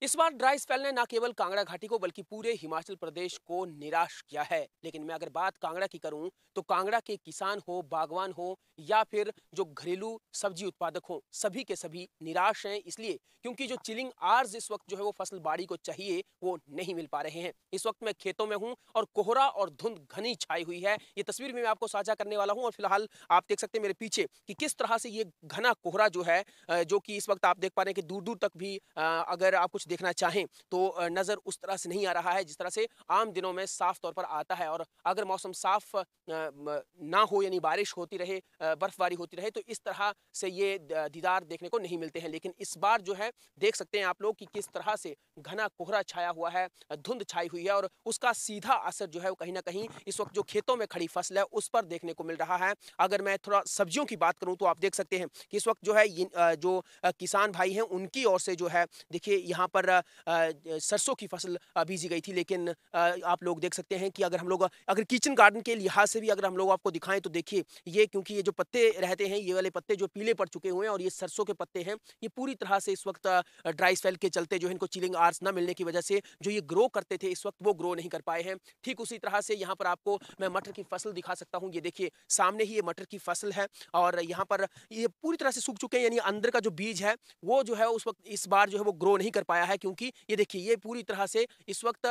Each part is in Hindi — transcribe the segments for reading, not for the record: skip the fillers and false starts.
इस बार ड्राई स्पेल ने न केवल कांगड़ा घाटी को बल्कि पूरे हिमाचल प्रदेश को निराश किया है। लेकिन मैं अगर बात कांगड़ा की करूं तो कांगड़ा के किसान हो, बागवान हो या फिर जो घरेलू सब्जी उत्पादक हो, सभी के सभी निराश हैं। इसलिए क्योंकि जो चिलिंग आर्स इस वक्त जो है वो फसल बाड़ी को चाहिए वो नहीं मिल पा रहे हैं। इस वक्त मैं खेतों में हूं और कोहरा और धुंध घनी छाई हुई है। ये तस्वीर भी मैं आपको साझा करने वाला हूं और फिलहाल आप देख सकते हैं मेरे पीछे कि किस तरह से ये घना कोहरा जो है जो कि इस वक्त आप देख पा रहे हैं कि दूर-दूर तक भी अगर आप कुछ देखना चाहें तो नज़र उस तरह से नहीं आ रहा है जिस तरह से आम दिनों में साफ तौर पर आता है। और अगर मौसम साफ ना हो यानी बारिश होती रहे, बर्फबारी होती रहे तो इस तरह से ये दीदार देखने को नहीं मिलते हैं। लेकिन इस बार जो है देख सकते हैं आप लोग कि किस तरह से घना कोहरा छाया हुआ है, धुंध छाई हुई है और उसका सीधा असर जो है वो कहीं न कहीं इस वक्त जो खेतों में खड़ी फसल है उस पर देखने को मिल रहा है। अगर मैं थोड़ा सब्जियों की बात करूँ तो आप देख सकते हैं कि इस वक्त जो है जो किसान भाई हैं उनकी ओर से जो है देखिए यहाँ पर सरसों की फसल बीजी गई थी। लेकिन आप लोग देख सकते हैं कि अगर हम लोग अगर किचन गार्डन के लिहाज से भी अगर हम लोग आपको दिखाएं तो देखिए ये क्योंकि ये जो पत्ते रहते हैं ये वाले पत्ते जो पीले पड़ चुके हुए हैं और ये सरसों के पत्ते हैं ये पूरी तरह से इस वक्त ड्राई स्पेल के चलते जो है इनको चिलिंग आर्स ना मिलने की वजह से जो ये ग्रो करते थे इस वक्त वो ग्रो नहीं कर पाए हैं। ठीक उसी तरह से यहाँ पर आपको मैं मटर की फसल दिखा सकता हूँ। ये देखिए सामने ही ये मटर की फसल है और यहाँ पर ये पूरी तरह से सूख चुके हैं यानी अंदर का जो बीज है वो जो है उस वक्त इस बार जो है वो ग्रो नहीं कर पाया है क्योंकि ये देखिए ये पूरी तरह से इस वक्त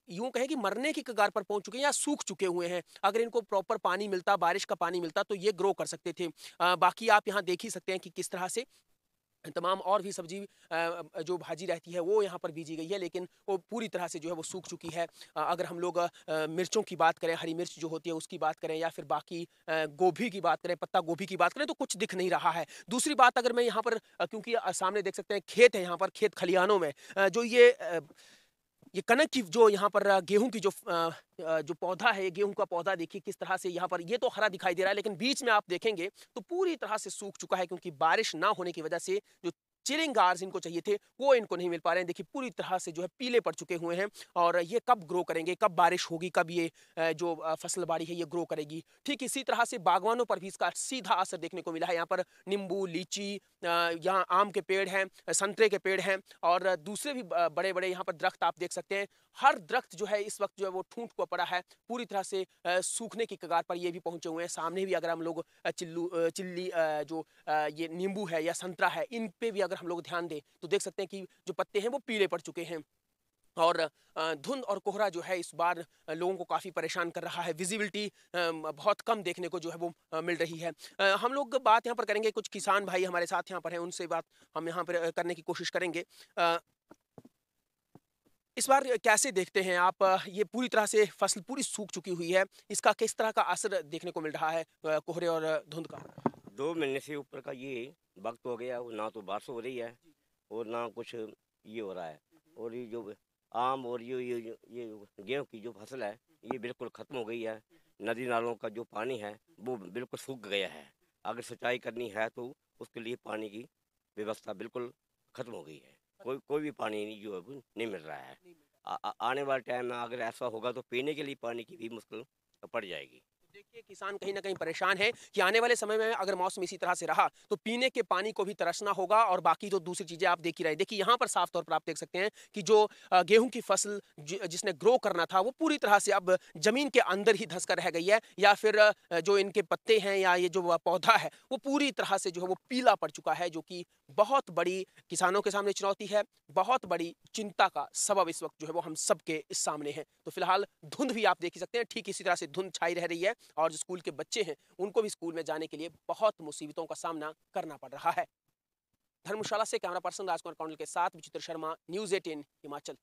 यूं कहें कि मरने की कगार पर पहुंच चुके हैं या सूख चुके हुए हैं। अगर इनको प्रॉपर पानी मिलता, बारिश का पानी मिलता तो ये ग्रो कर सकते थे। बाकी आप यहाँ देख ही सकते हैं कि किस तरह से तमाम और भी सब्जी जो भाजी रहती है वो यहाँ पर बीजी गई है लेकिन वो पूरी तरह से जो है वो सूख चुकी है। अगर हम लोग मिर्चों की बात करें, हरी मिर्च जो होती है उसकी बात करें या फिर बाकी गोभी की बात करें, पत्ता गोभी की बात करें तो कुछ दिख नहीं रहा है। दूसरी बात अगर मैं यहाँ पर क्योंकि सामने देख सकते हैं खेत है, यहाँ पर खेत खलिहानों में जो ये कनक की जो यहाँ पर गेहूँ की जो पौधा है, गेहूँ का पौधा देखिए किस तरह से यहाँ पर ये तो हरा दिखाई दे रहा है लेकिन बीच में आप देखेंगे तो पूरी तरह से सूख चुका है क्योंकि बारिश ना होने की वजह से जो चिलिंग गार्स इनको चाहिए थे वो इनको नहीं मिल पा रहे हैं। देखिए पूरी तरह से जो है पीले पड़ चुके हुए हैं और ये कब ग्रो करेंगे, कब बारिश होगी, कब ये जो फसल बाड़ी है ये ग्रो करेगी। ठीक इसी तरह से बागवानों पर भी इसका सीधा असर देखने को मिला है। यहाँ पर नींबू, लीची, यहाँ आम के पेड़ हैं, संतरे के पेड़ हैं और दूसरे भी बड़े-बड़े यहाँ पर दरख्त आप देख सकते हैं। हर दरख्त जो है इस वक्त जो है वो ठूंठ को पड़ा है, पूरी तरह से सूखने की कगार पर ये भी पहुंचे हुए हैं। सामने भी अगर हम लोग चिल्ली जो ये नींबू है या संतरा है इन पे भी अगर हम लोग ध्यान दें तो देख सकते हैं कि जो पत्ते हैं वो पीले पड़ चुके हैं। और धुंध और कोहरा जो है इस बार लोगों को काफ़ी परेशान कर रहा है। विज़िबिलिटी बहुत कम देखने को जो है वो मिल रही है। हम लोग बात यहाँ पर करेंगे, कुछ किसान भाई हमारे साथ यहाँ पर हैं, उनसे बात हम यहाँ पर करने की कोशिश करेंगे। अ, इस बार कैसे देखते हैं आप ये पूरी तरह से फसल पूरी सूख चुकी हुई है, इसका किस तरह का असर देखने को मिल रहा है कोहरे और धुंध का? 2 महीने से ऊपर का ये वक़्त हो गया, वो ना तो बारिश हो रही है और ना कुछ ये हो रहा है। और ये जो आम और ये गेहूँ की जो फसल है, ये बिल्कुल ख़त्म हो गई है। नदी नालों का जो पानी है, वो बिल्कुल सूख गया है। अगर सिंचाई करनी है तो उसके लिए पानी की व्यवस्था बिल्कुल ख़त्म हो गई है। कोई कोई भी पानी नहीं जो है वो नहीं मिल रहा है। आने वाले टाइम में अगर ऐसा होगा तो पीने के लिए पानी की भी मुश्किल पड़ जाएगी। देखिए किसान कहीं न कहीं परेशान है कि आने वाले समय में अगर मौसम इसी तरह से रहा तो पीने के पानी को भी तरसना होगा और बाकी जो दूसरी चीज़ें आप देख ही रहे हैं। देखिए यहाँ पर साफ तौर पर आप देख सकते हैं कि जो गेहूँ की फसल जिसने ग्रो करना था वो पूरी तरह से अब ज़मीन के अंदर ही धँस कर रह गई है या फिर जो इनके पत्ते हैं या ये जो पौधा है वो पूरी तरह से जो है वो पीला पड़ चुका है, जो कि बहुत बड़ी किसानों के सामने चुनौती है, बहुत बड़ी चिंता का सबब इस वक़्त जो है वो हम सबके सामने है। तो फिलहाल धुंध भी आप देख ही सकते हैं, ठीक इसी तरह से धुंध छाई रह रही है और जो स्कूल के बच्चे हैं उनको भी स्कूल में जाने के लिए बहुत मुसीबतों का सामना करना पड़ रहा है। धर्मशाला से कैमरा पर्सन राजकुमार कौंडल के साथ विचित्र शर्मा, न्यूज़ 18 हिमाचल।